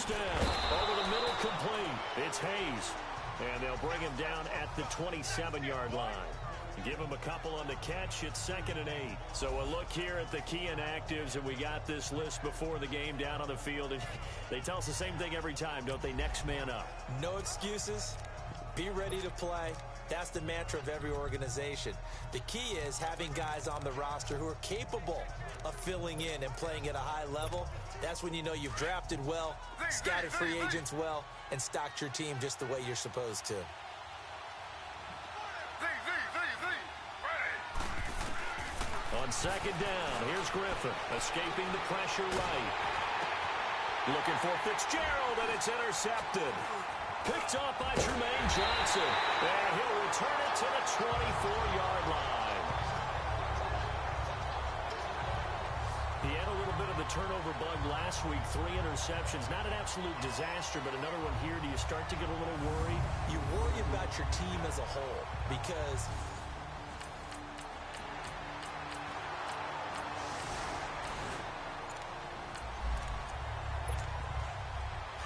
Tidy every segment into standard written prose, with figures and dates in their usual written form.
first down. Over the middle, complete. It's Hayes. And they'll bring him down at the 27-yard line. Give him a couple on the catch. It's 2nd and 8. So a look here at the key inactives, and we got this list before the game down on the field. And they tell us the same thing every time, don't they? Next man up. No excuses. Be ready to play. That's the mantra of every organization. The key is having guys on the roster who are capable of filling in and playing at a high level. That's when you know you've drafted well, scouted free agents well, and stocked your team just the way you're supposed to. On 2nd down, here's Griffin, escaping the pressure right. Looking for Fitzgerald, and it's intercepted. Picked off by Jermaine Johnson, and he'll return it to the 24-yard line. He had a little bit of the turnover bug last week, 3 interceptions. Not an absolute disaster, but another one here. Do you start to get a little worried? You worry about your team as a whole because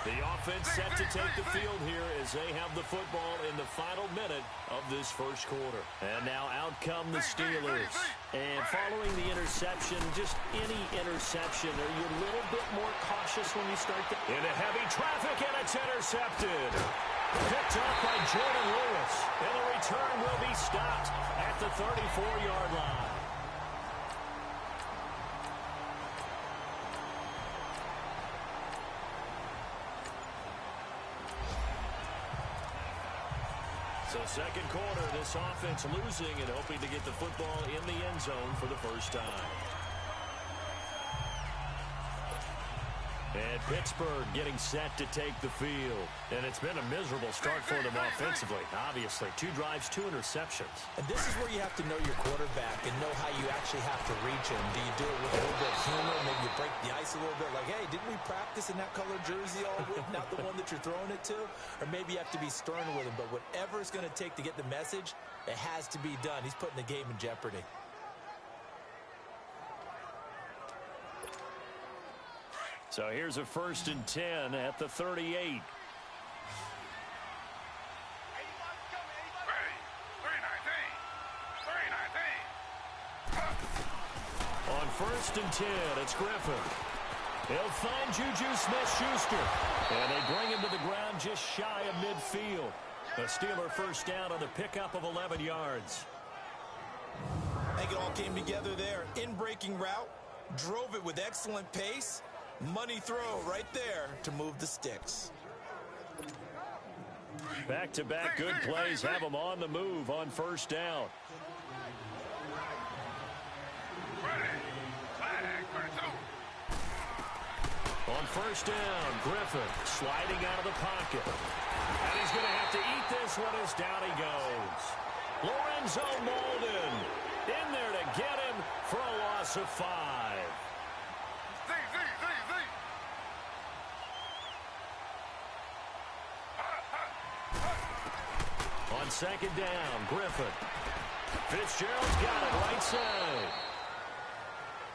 the offense set to take the field here as they have the football in the final minute of this first quarter. And now out come the Steelers. And following the interception, just any interception, are you a little bit more cautious when you start to... Into heavy traffic, and it's intercepted. Picked up by Jordan Lewis. And the return will be stopped at the 34-yard line. So second quarter, this offense losing and hoping to get the football in the end zone for the first time. And Pittsburgh getting set to take the field. And it's been a miserable start for them offensively. Obviously, 2 drives, 2 interceptions. And this is where you have to know your quarterback and know how you actually have to reach him. Do you do it with a little bit of humor? Maybe you break the ice a little bit like, hey, didn't we practice in that color jersey all week? Not the one that you're throwing it to? Or maybe you have to be stern with him. But whatever it's going to take to get the message, it has to be done. He's putting the game in jeopardy. So here's a 1st and 10 at the 38. On 1st and 10, it's Griffin. He'll find Juju Smith-Schuster. And they bring him to the ground just shy of midfield. A Steeler first down on the pickup of 11 yards. I think it all came together there. In-breaking route, drove it with excellent pace. Money throw right there to move the sticks. Back-to-back good plays have them on the move on first down. On first down, Griffin sliding out of the pocket. And he's going to have to eat this one as down he goes. Lorenzo Molden in there to get him for a loss of 5. On 2nd down, Griffin. Fitzgerald's got it right side.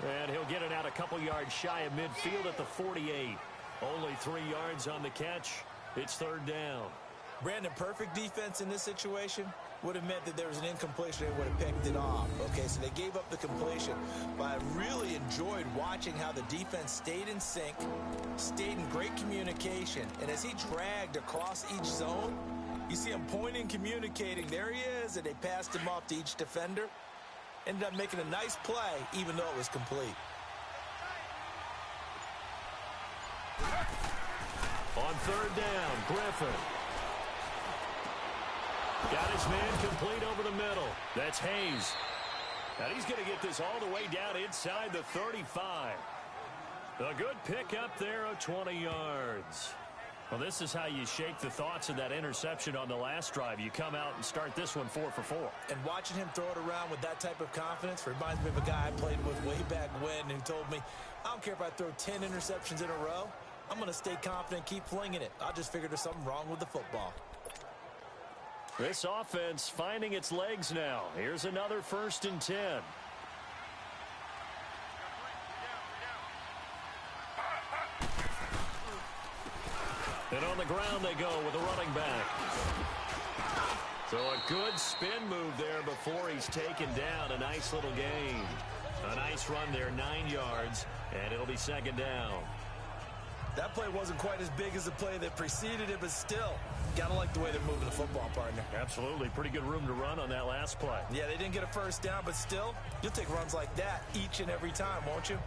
And he'll get it out a couple yards shy of midfield at the 48. Only 3 yards on the catch. It's 3rd down. Brandon, perfect defense in this situation would have meant that there was an incompletion. They would have picked it off. Okay, so they gave up the completion. But I really enjoyed watching how the defense stayed in sync, stayed in great communication. And as he dragged across each zone, you see him pointing, communicating. There he is, and they passed him off to each defender. Ended up making a nice play, even though it was complete. On 3rd down, Griffin. Got his man complete over the middle. That's Hayes. And he's going to get this all the way down inside the 35. A good pickup there of 20 yards. Well, this is how you shake the thoughts of that interception on the last drive. You come out and start this one 4 for 4. And watching him throw it around with that type of confidence reminds me of a guy I played with way back when who told me, I don't care if I throw 10 interceptions in a row. I'm going to stay confident, keep flinging it. I just figured there's something wrong with the football. This offense finding its legs now. Here's another 1st and 10. And on the ground they go with a running back. So a good spin move there before he's taken down. A nice little gain. A nice run there, 9 yards, and it'll be second down. That play wasn't quite as big as the play that preceded it, but still, gotta like the way they're moving the football, partner. Absolutely. Pretty good room to run on that last play. Yeah, they didn't get a first down, but still, you'll take runs like that each and every time, won't you?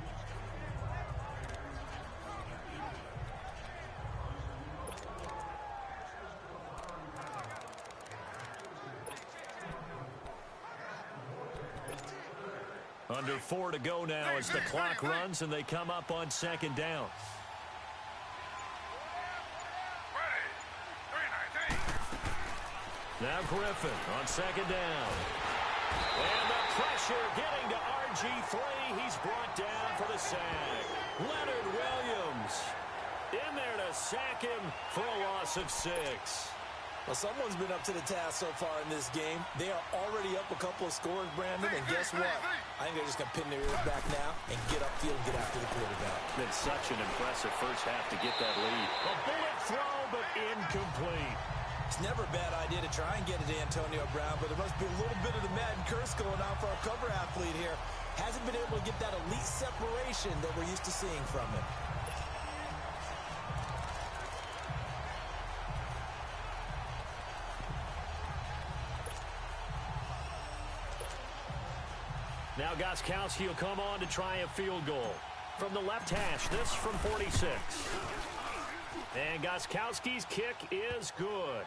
Under 4 to go now as the clock runs and they come up on second down. Now Griffin on second down. And the pressure getting to RG3. He's brought down for the sack. Leonard Williams in there to sack him for a loss of 6. Well, someone's been up to the task so far in this game. They are already up a couple of scores, Brandon, and guess what? I think they're just going to pin their ears back now and get upfield and get after the quarterback. Been such an impressive first half to get that lead. A bullet throw, but incomplete. It's never a bad idea to try and get it to Antonio Brown, but there must be a little bit of the Madden curse going on for our cover athlete here. Hasn't been able to get that elite separation that we're used to seeing from him. Now Gostkowski will come on to try a field goal. From the left hash, this from 46. And Gostkowski's kick is good.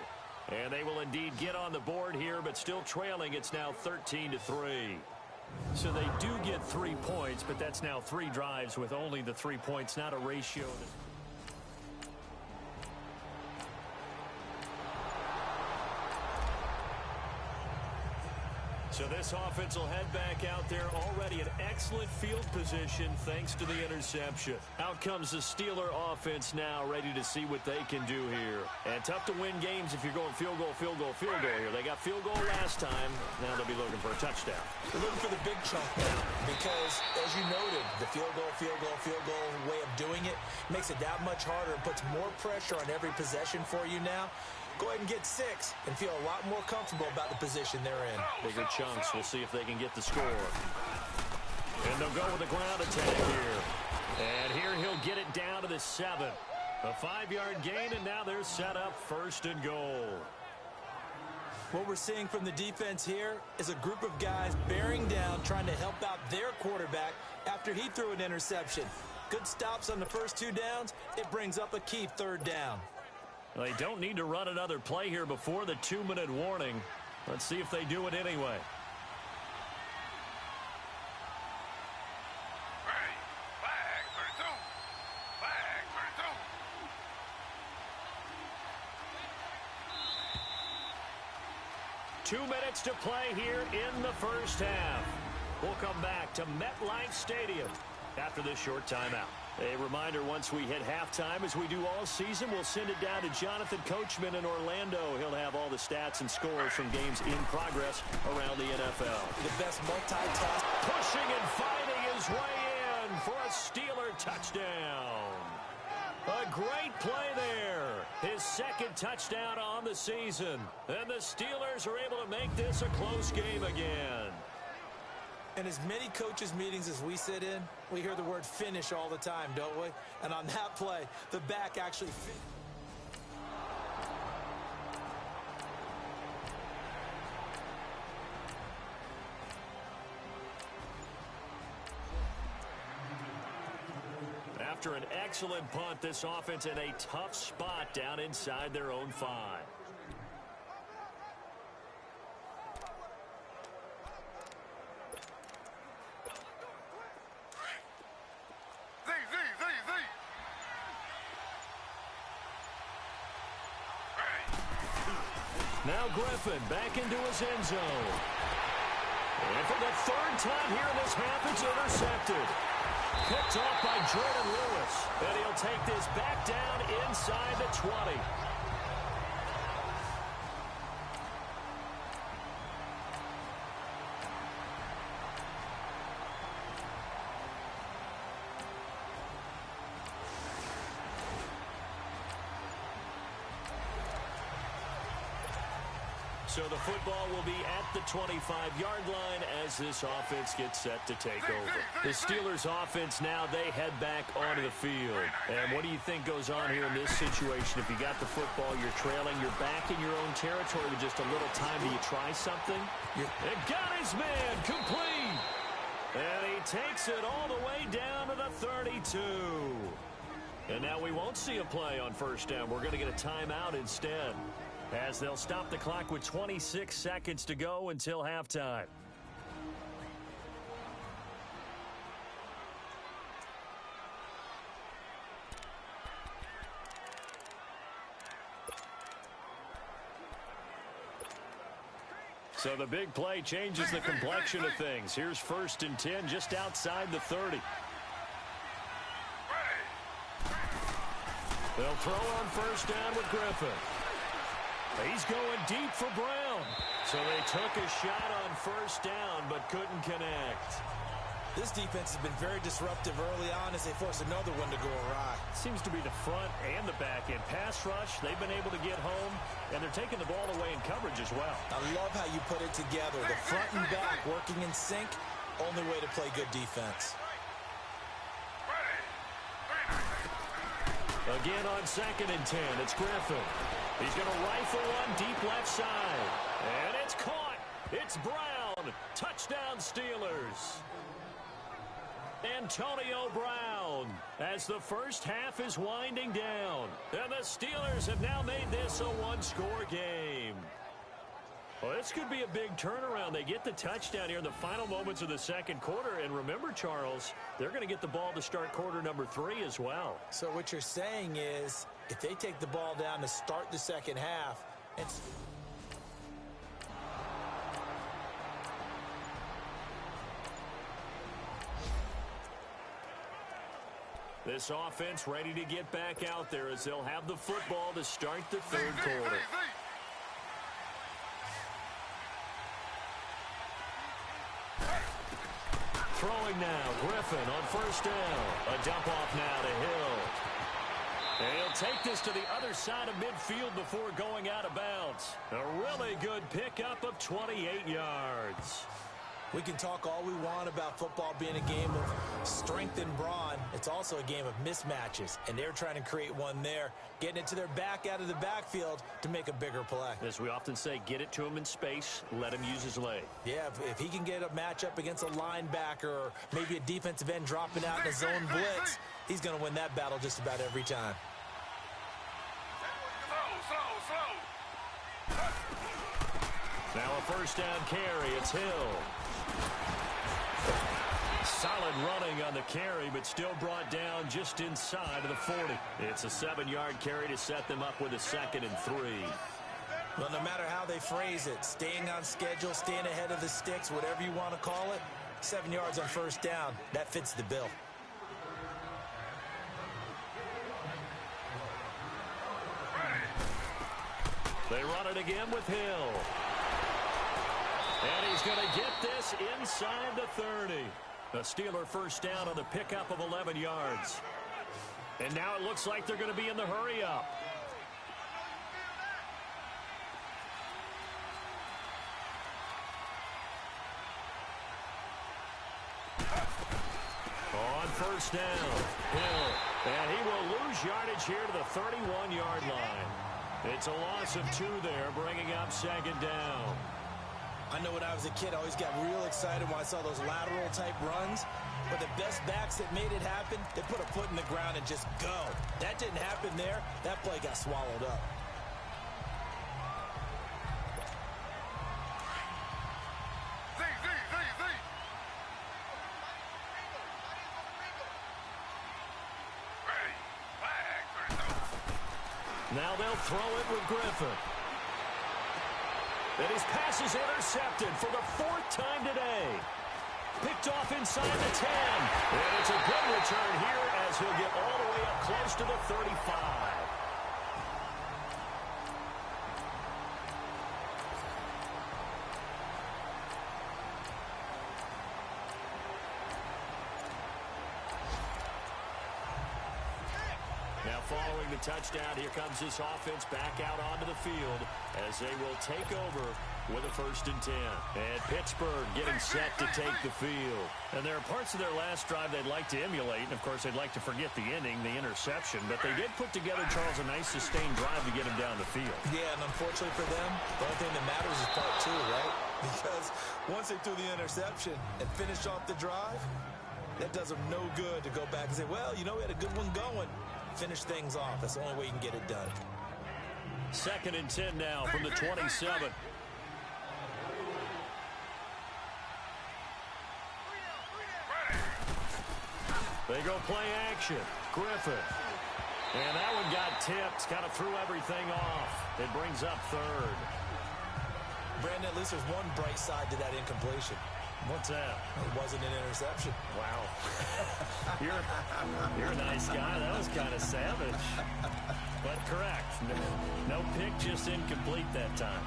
And they will indeed get on the board here, but still trailing. It's now 13-3. So they do get 3 points, but that's now 3 drives with only the 3 points, not a ratio. So this offense will head back out there, already in excellent field position thanks to the interception. Out comes the Steeler offense now, ready to see what they can do here. And tough to win games if you're going field goal, field goal, field goal here. They got field goal last time. Now they'll be looking for a touchdown. They're looking for the big chunk now because, as you noted, the field goal way of doing it makes it that much harder and puts more pressure on every possession for you now. Go ahead and get 6 and feel a lot more comfortable about the position they're in. Bigger chunks. We'll see if they can get the score. And they'll go with a ground attack here. And here he'll get it down to the 7. A 5-yard gain, and now they're set up 1st and goal. What we're seeing from the defense here is a group of guys bearing down, trying to help out their quarterback after he threw an interception. Good stops on the first 2 downs. It brings up a key 3rd down. They don't need to run another play here before the 2-minute warning. Let's see if they do it anyway. Flag for 2. 2 minutes to play here in the first half. We'll come back to MetLife Stadium after this short timeout. A reminder, once we hit halftime, as we do all season, we'll send it down to Jonathan Coachman in Orlando. He'll have all the stats and scores from games in progress around the NFL. The best multitask. Pushing and fighting his way in for a Steeler touchdown. A great play there. His 2nd touchdown on the season. And the Steelers are able to make this a close game again. In as many coaches' meetings as we sit in, we hear the word finish all the time, don't we? And on that play, the back actually finished. After an excellent punt, this offense in a tough spot down inside their own 5. Now Griffin back into his end zone. And for the 3rd time here in this half, it's intercepted. Picked off by Jordan Lewis. And he'll take this back down inside the 20. So the football will be at the 25-yard line as this offense gets set to take over. The Steelers offense now, they head back onto the field. And what do you think goes on here in this situation? If you got the football, you're trailing, you're back in your own territory with just a little time. Do you try something? It got his man complete. And he takes it all the way down to the 32. And now we won't see a play on first down. We're going to get a timeout instead, as they'll stop the clock with 26 seconds to go until halftime. So the big play changes the complexion of things. Here's 1st and 10 just outside the 30. They'll throw on first down with Griffin. He's going deep for Brown. So they took a shot on first down but couldn't connect. This defense has been very disruptive early on as they force another one to go awry. Seems to be the front and the back end. Pass rush, they've been able to get home, and they're taking the ball away in coverage as well. I love how you put it together. The front and back working in sync, only way to play good defense. Again on 2nd and 10, it's Griffin. He's going to rifle one deep left side. And it's caught. It's Brown. Touchdown Steelers. Antonio Brown, as the first half is winding down. And the Steelers have now made this a one-score game. Well, this could be a big turnaround. They get the touchdown here in the final moments of the second quarter. And remember, Charles, they're going to get the ball to start quarter number 3 as well. So what you're saying is, if they take the ball down to start the second half, it's... This offense ready to get back out there as they'll have the football to start the third quarter. Throwing now, Griffin on first down. A dump off now to Hill. And he'll take this to the other side of midfield before going out of bounds. A really good pickup of 28 yards. We can talk all we want about football being a game of strength and brawn. It's also a game of mismatches, and they're trying to create one there, getting it to their back out of the backfield to make a bigger play. As we often say, get it to him in space, let him use his leg. Yeah, if he can get a matchup against a linebacker or maybe a defensive end dropping out in a zone blitz, he's going to win that battle just about every time. Now a first down carry, it's Hill. Solid running on the carry, but still brought down just inside of the 40. It's a 7-yard carry to set them up with a 2nd and 3. Well, no matter how they phrase it, staying on schedule, staying ahead of the sticks, whatever you want to call it, 7 yards on first down, that fits the bill. They run it again with Hill. And he's going to get this inside the 30. A Steeler first down on the pickup of 11 yards. And now it looks like they're going to be in the hurry-up. On first down, Hill. And he will lose yardage here to the 31-yard line. It's a loss of 2 there, bringing up 2nd down. I know when I was a kid, I always got real excited when I saw those lateral-type runs. But the best backs that made it happen, they put a foot in the ground and just go. That didn't happen there. That play got swallowed up. Now they'll throw it with Griffin. And his pass is intercepted for the 4th time today. Picked off inside the 10. And it's a good return here as he'll get all the way up close to the 35. Now following the touchdown, here comes this offense back out onto the field as they will take over with a 1st and 10. And Pittsburgh getting set to take the field. And there are parts of their last drive they'd like to emulate. And, of course, they'd like to forget the ending, the interception. But they did put together, Charles, a nice sustained drive to get him down the field. Yeah, and unfortunately for them, the only thing that matters is part 2, right? Because once they threw the interception and finished off the drive, that does them no good to go back and say, well, you know, we had a good one going. Finish things off. That's the only way you can get it done. 2nd and 10 now from the 27. They go play action. Griffin. And that one got tipped. Kind of threw everything off. It brings up 3rd. Brandon, at least there's one bright side to that incompletion. What's that? It wasn't an interception. Wow. You're a nice guy. That was kind of savage. But correct. No pick, just incomplete that time.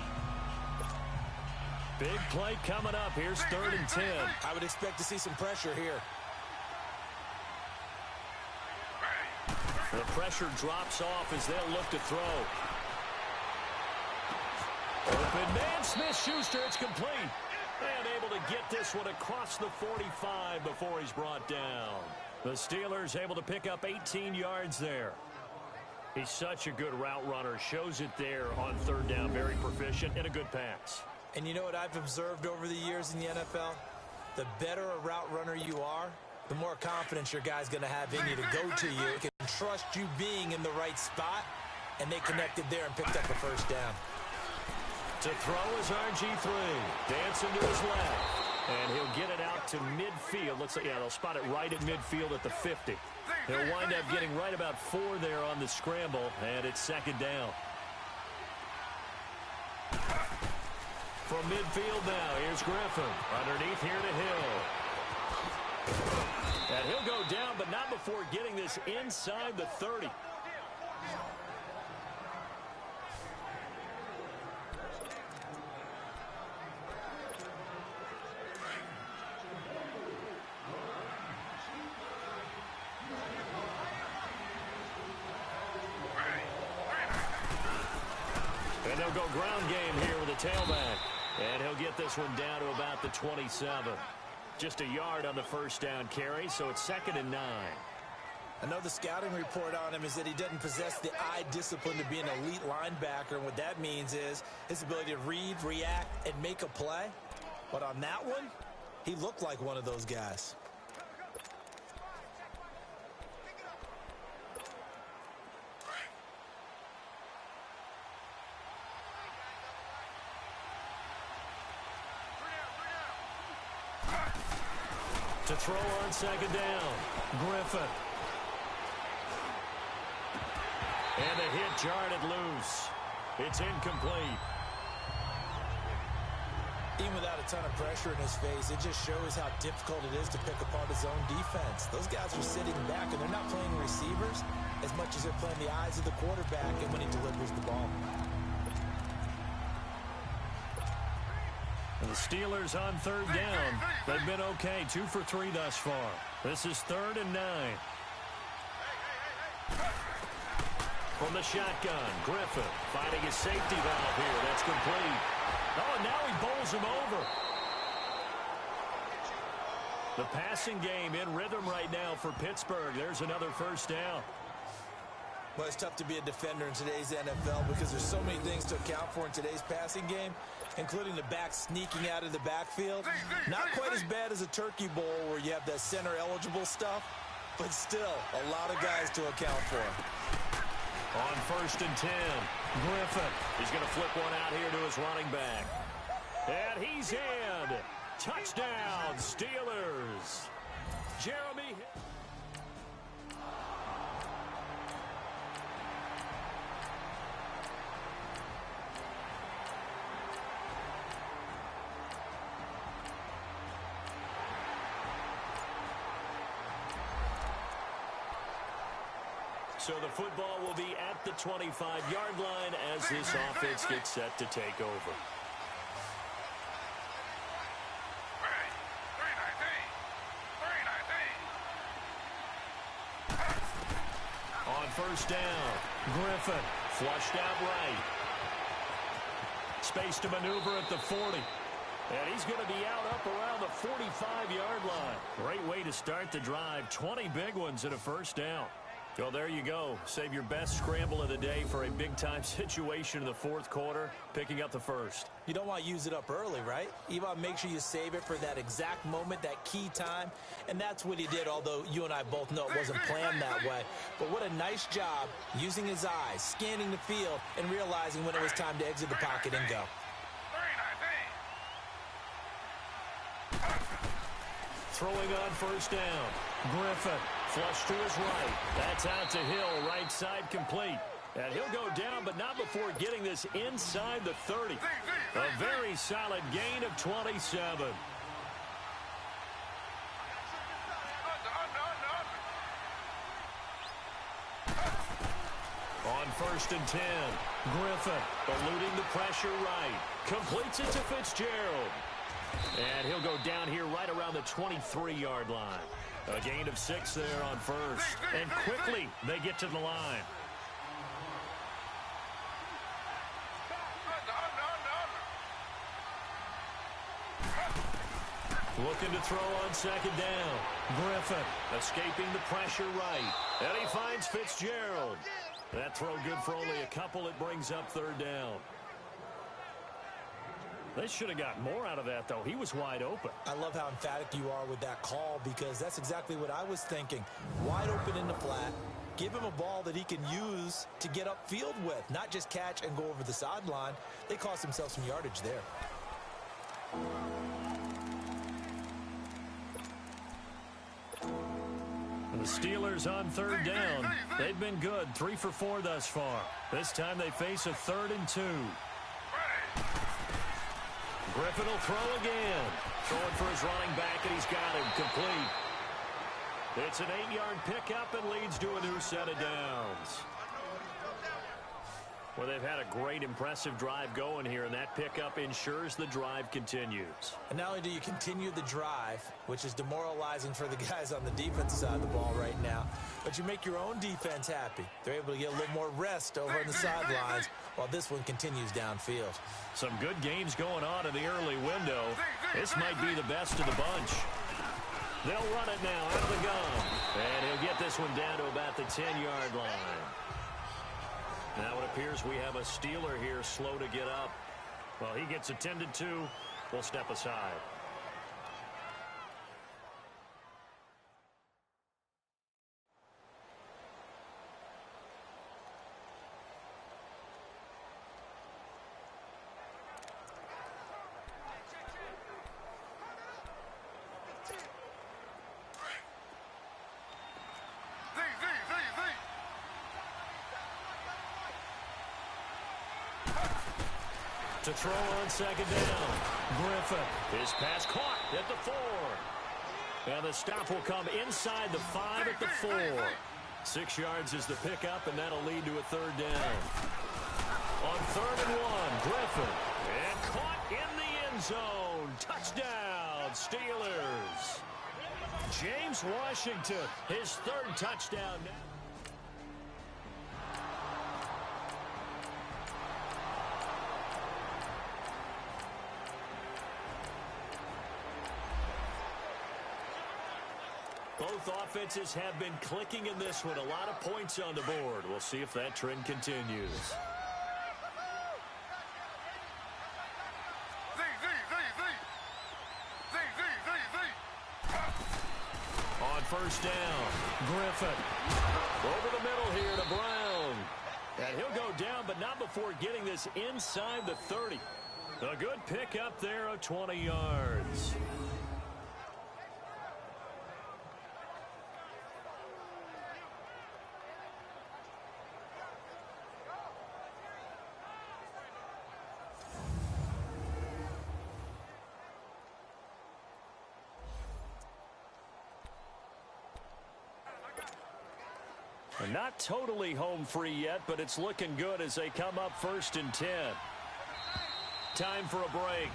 Big play coming up. Here's 3rd and 10. I would expect to see some pressure here. The pressure drops off as they'll look to throw. Open man, Smith-Schuster, it's complete. And able to get this one across the 45 before he's brought down. The Steelers able to pick up 18 yards there. He's such a good route runner. Shows it there on 3rd down. Very proficient and a good pass. And you know what I've observed over the years in the NFL? The better a route runner you are, the more confidence your guy's going to have in you to go to you. It can trust you being in the right spot, and they connected there and picked up a 1st down. To throw is RG3. Dancing to his left. And he'll get it out to midfield. Looks like, yeah, they'll spot it right at midfield at the 50. He'll wind up getting right about 4 there on the scramble, and it's 2nd down. From midfield now, here's Griffin. Underneath here to Hill. And he'll go down, but not before getting this inside the 30. And they'll go ground game here with a tailback. And he'll get this one down to about the 27. Just a yard on the 1st down carry, so it's 2nd and 9. Another scouting report on him is that he doesn't possess the eye discipline to be an elite linebacker. And what that means is his ability to read, react, and make a play. But on that one, he looked like one of those guys. To throw on 2nd down, Griffin. And a hit jarred it loose. It's incomplete. Even without a ton of pressure in his face, it just shows how difficult it is to pick apart his own defense. Those guys are sitting back, and they're not playing receivers as much as they're playing the eyes of the quarterback and when he delivers the ball. And the Steelers on 3rd down. They've been okay, 2 for 3 thus far. This is 3rd and 9. From the shotgun, Griffin finding his safety valve here. That's complete. Oh, and now he bowls him over. The passing game in rhythm right now for Pittsburgh. There's another 1st down. Well, it's tough to be a defender in today's NFL because there's so many things to account for in today's passing game, including the back sneaking out of the backfield. Not quite as bad as a turkey bowl where you have that center-eligible stuff, but still a lot of guys to account for. On 1st and 10, Griffin. He's going to flip one out here to his running back. And he's in. Touchdown, Steelers. Jeremy. So the football will be at the 25-yard line as this offense gets set to take over. On first down. Griffin flushed out right. Space to maneuver at the 40. And he's going to be out up around the 45-yard line. Great way to start the drive. 20 big ones and a first down. Well, there you go. Save your best scramble of the day for a big-time situation in the fourth quarter, picking up the first. You don't want to use it up early, right? You want to make sure you save it for that exact moment, that key time. And that's what he did, although you and I both know it wasn't planned that way. But what a nice job using his eyes, scanning the field, and realizing when it was time to exit the pocket and go. Throwing on first down. Griffin flush to his right. That's out to Hill, right side complete. And he'll go down, but not before getting this inside the 30. A very solid gain of 27. On first and 10, Griffin eluding the pressure right. Completes it to Fitzgerald. And he'll go down here right around the 23-yard line. A gain of 6 there on first. And quickly they get to the line. Looking to throw on second down. Griffin escaping the pressure right. And he finds Fitzgerald. That throw good for only a couple. It brings up third down. They should have gotten more out of that, though. He was wide open. I love how emphatic you are with that call, because that's exactly what I was thinking. Wide open in the flat. Give him a ball that he can use to get upfield with, not just catch and go over the sideline. They cost themselves some yardage there. And the Steelers on third down. They've been good, 3 for 4 thus far. This time they face a 3rd and 2. Griffin will throw again. Throwing for his running back, and he's got him complete. It's an 8-yard pickup and leads to a new set of downs. Well, they've had a great, impressive drive going here, and that pickup ensures the drive continues. And not only do you continue the drive, which is demoralizing for the guys on the defensive side of the ball right now, but you make your own defense happy. They're able to get a little more rest over on the sidelines while this one continues downfield. Some good games going on in the early window. This might be the best of the bunch. They'll run it now out of the gun. And he'll get this one down to about the 10-yard line. Now it appears we have a Steeler here slow to get up. Well, he gets attended to. We'll step aside. To throw on second down. Griffin. His pass caught at the 4. And the stop will come inside the 5 at the 4. 6 yards is the pickup, and that'll lead to a 3rd down. On 3rd and 1, Griffin. And caught in the end zone. Touchdown, Steelers. James Washington, his 3rd touchdown now. Both offenses have been clicking in this one. A lot of points on the board. We'll see if that trend continues. On first down, Griffin. Over the middle here to Brown. And he'll go down, but not before getting this inside the 30. A good pickup there of 20 yards. Not totally home free yet, but it's looking good as they come up 1st and 10. Time for a break.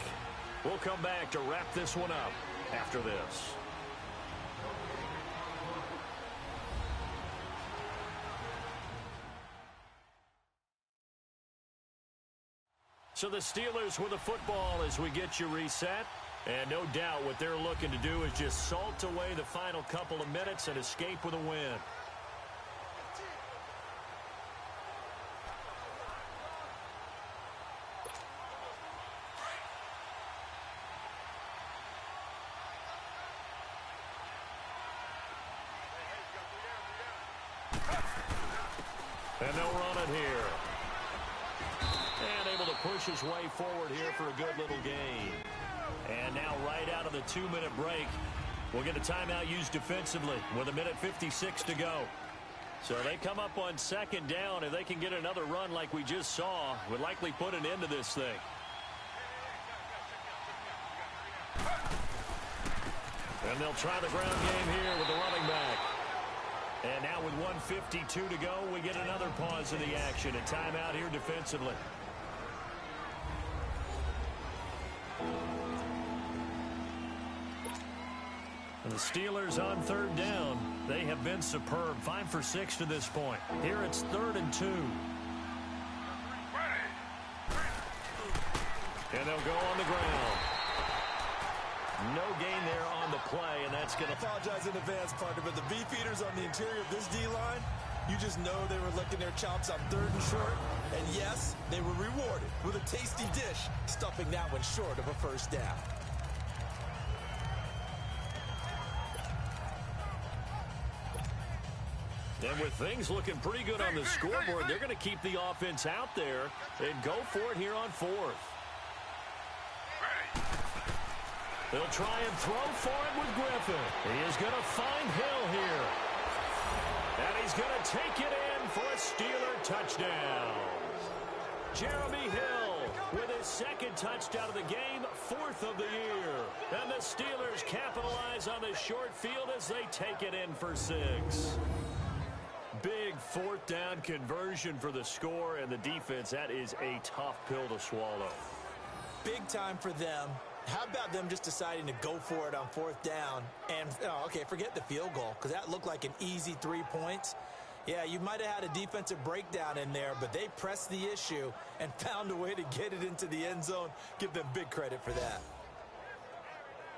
We'll come back to wrap this one up after this. So the Steelers with the football as we get you reset. And no doubt what they're looking to do is just salt away the final couple of minutes and escape with a win. And they'll run it here. And able to push his way forward here for a good little gain. And now right out of the 2-minute break, we'll get a timeout used defensively with 1:56 to go. So they come up on second down. If they can get another run like we just saw, would likely put an end to this thing. And they'll try the ground game here with the running back. And now with 1:52 to go, we get another pause in the action. A timeout here defensively. And the Steelers on third down. They have been superb. 5 for 6 to this point. Here it's 3rd and 2. And they'll go on the ground. No gain there on the play, and that's going to... I apologize in advance, partner, but the beefeaters on the interior of this D-line, you just know they were licking their chops on 3rd and short. And yes, they were rewarded with a tasty dish, stuffing that one short of a first down. And with things looking pretty good on the scoreboard, they're going to keep the offense out there and go for it here on 4th. They'll try and throw for it with Griffin. He is going to find Hill here. And he's going to take it in for a Steeler touchdown. Jeremy Hill with his 2nd touchdown of the game, 4th of the year. And the Steelers capitalize on the short field as they take it in for 6. Big 4th down conversion for the score, and the defense, that is a tough pill to swallow. Big time for them. How about them just deciding to go for it on 4th down? And, okay, forget the field goal, because that looked like an easy 3 points. Yeah, you might have had a defensive breakdown in there, but they pressed the issue and found a way to get it into the end zone. Give them big credit for that.